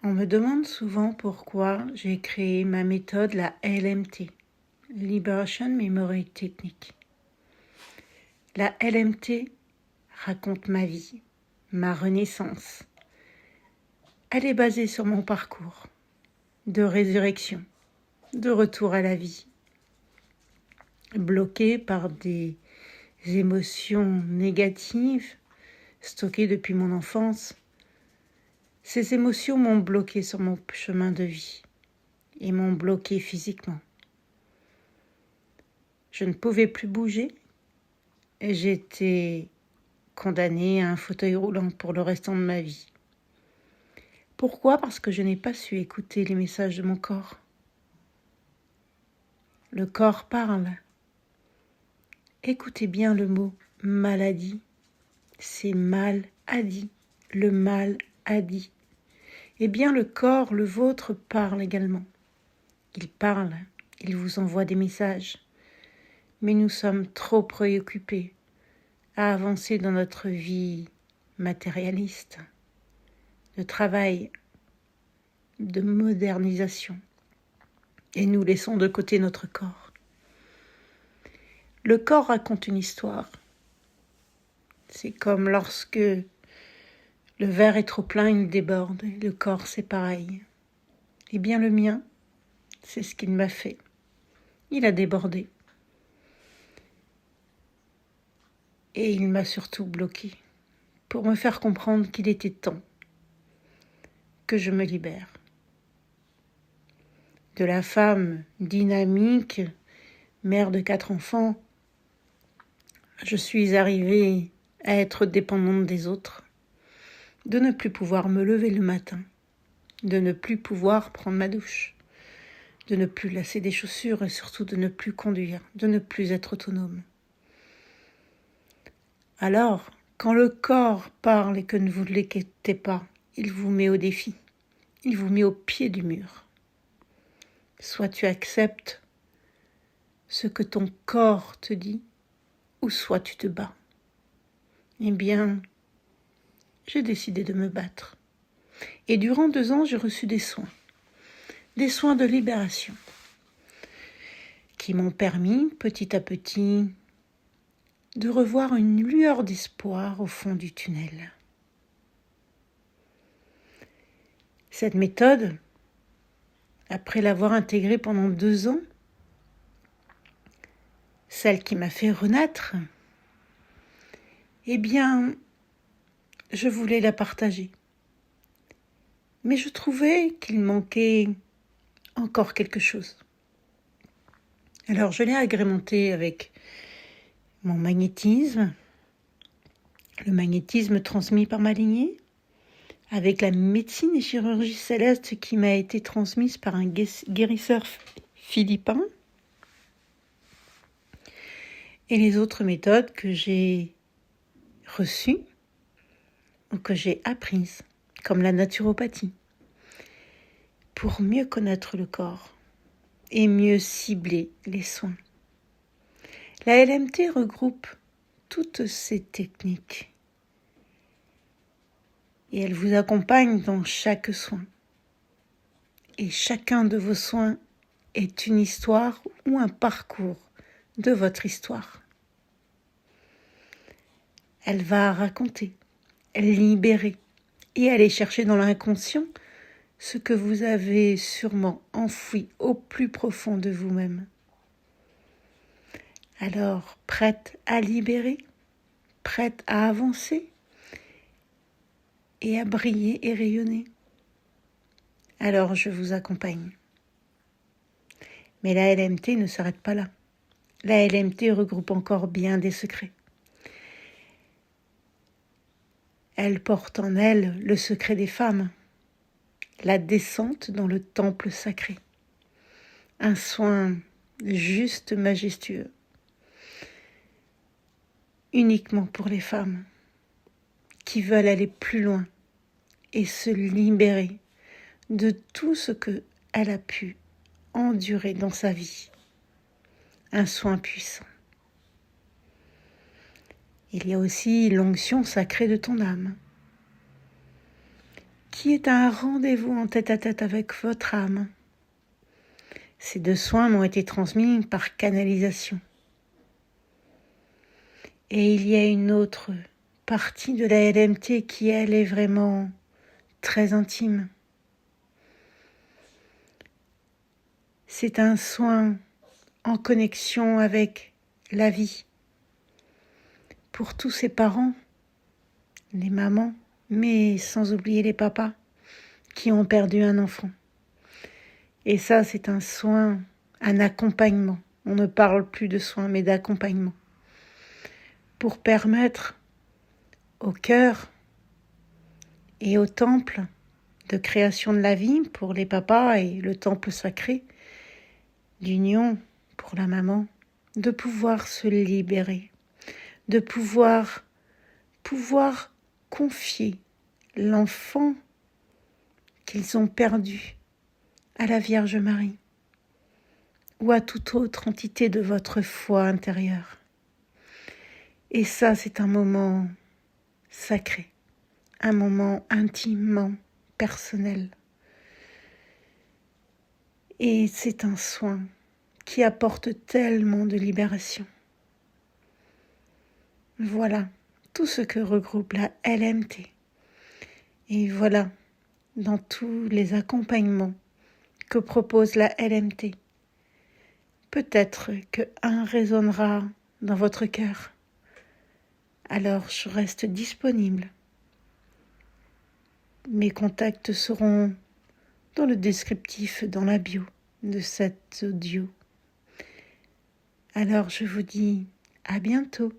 On me demande souvent pourquoi j'ai créé ma méthode, la LMT, Liberation Memory Technique. La LMT raconte ma vie, ma renaissance. Elle est basée sur mon parcours de résurrection, de retour à la vie, bloqué par des émotions négatives stockées depuis mon enfance. Ces émotions m'ont bloqué sur mon chemin de vie et m'ont bloqué physiquement. Je ne pouvais plus bouger et j'étais condamnée à un fauteuil roulant pour le restant de ma vie. Pourquoi ? Parce que je n'ai pas su écouter les messages de mon corps. Le corps parle. Écoutez bien le mot maladie. C'est mal a dit. Le mal a dit. Eh bien, le corps, le vôtre, parle également. Il parle, il vous envoie des messages. Mais nous sommes trop préoccupés à avancer dans notre vie matérialiste, de travail, de modernisation. Et nous laissons de côté notre corps. Le corps raconte une histoire. C'est comme lorsque le verre est trop plein, il déborde. Le corps, c'est pareil. Eh bien, le mien, c'est ce qu'il m'a fait. Il a débordé. Et il m'a surtout bloqué pour me faire comprendre qu'il était temps que je me libère. De la femme dynamique, mère de 4 enfants, je suis arrivée à être dépendante des autres, de ne plus pouvoir me lever le matin, de ne plus pouvoir prendre ma douche, de ne plus lasser des chaussures et surtout de ne plus conduire, de ne plus être autonome. Alors, quand le corps parle et que vous ne l'écoutez pas, il vous met au défi, il vous met au pied du mur. Soit tu acceptes ce que ton corps te dit, ou soit tu te bats. Eh bien, j'ai décidé de me battre. Et durant 2 ans, j'ai reçu des soins de libération, qui m'ont permis, petit à petit, de revoir une lueur d'espoir au fond du tunnel. Cette méthode, après l'avoir intégrée pendant 2 ans, celle qui m'a fait renaître, eh bien, je voulais la partager. Mais je trouvais qu'il manquait encore quelque chose. Alors je l'ai agrémentée avec mon magnétisme, le magnétisme transmis par ma lignée, avec la médecine et chirurgie céleste qui m'a été transmise par un guérisseur philippin, et les autres méthodes que j'ai reçues ou que j'ai apprises, comme la naturopathie, pour mieux connaître le corps et mieux cibler les soins. La LMT regroupe toutes ces techniques et elle vous accompagne dans chaque soin. Et chacun de vos soins est une histoire ou un parcours de votre histoire. Elle va raconter, libérer et aller chercher dans l'inconscient ce que vous avez sûrement enfoui au plus profond de vous-même. Alors, prête à libérer, prête à avancer et à briller et rayonner. Alors, je vous accompagne. Mais la LMT ne s'arrête pas là. La LMT regroupe encore bien des secrets. Elle porte en elle le secret des femmes, la descente dans le temple sacré. Un soin juste majestueux, uniquement pour les femmes qui veulent aller plus loin et se libérer de tout ce qu'elle a pu endurer dans sa vie. Un soin puissant. Il y a aussi l'onction sacrée de ton âme, qui est un rendez-vous en tête-à-tête avec votre âme. Ces 2 soins m'ont été transmis par canalisation. Et il y a une autre partie de la LMT qui, elle, est vraiment très intime. C'est un soin en connexion avec la vie. Pour tous ces parents, les mamans, mais sans oublier les papas qui ont perdu un enfant. Et ça, c'est un soin, un accompagnement. On ne parle plus de soins, mais d'accompagnement. Pour permettre au cœur et au temple de création de la vie pour les papas et le temple sacré d'union pour la maman, de pouvoir se libérer, de pouvoir confier l'enfant qu'ils ont perdu à la Vierge Marie ou à toute autre entité de votre foi intérieure. Et ça, c'est un moment sacré, un moment intimement personnel. Et c'est un soin qui apporte tellement de libération. Voilà tout ce que regroupe la LMT. Et voilà, dans tous les accompagnements que propose la LMT, peut-être qu'un résonnera dans votre cœur. Alors je reste disponible. Mes contacts seront dans le descriptif, dans la bio de cet audio. Alors je vous dis à bientôt.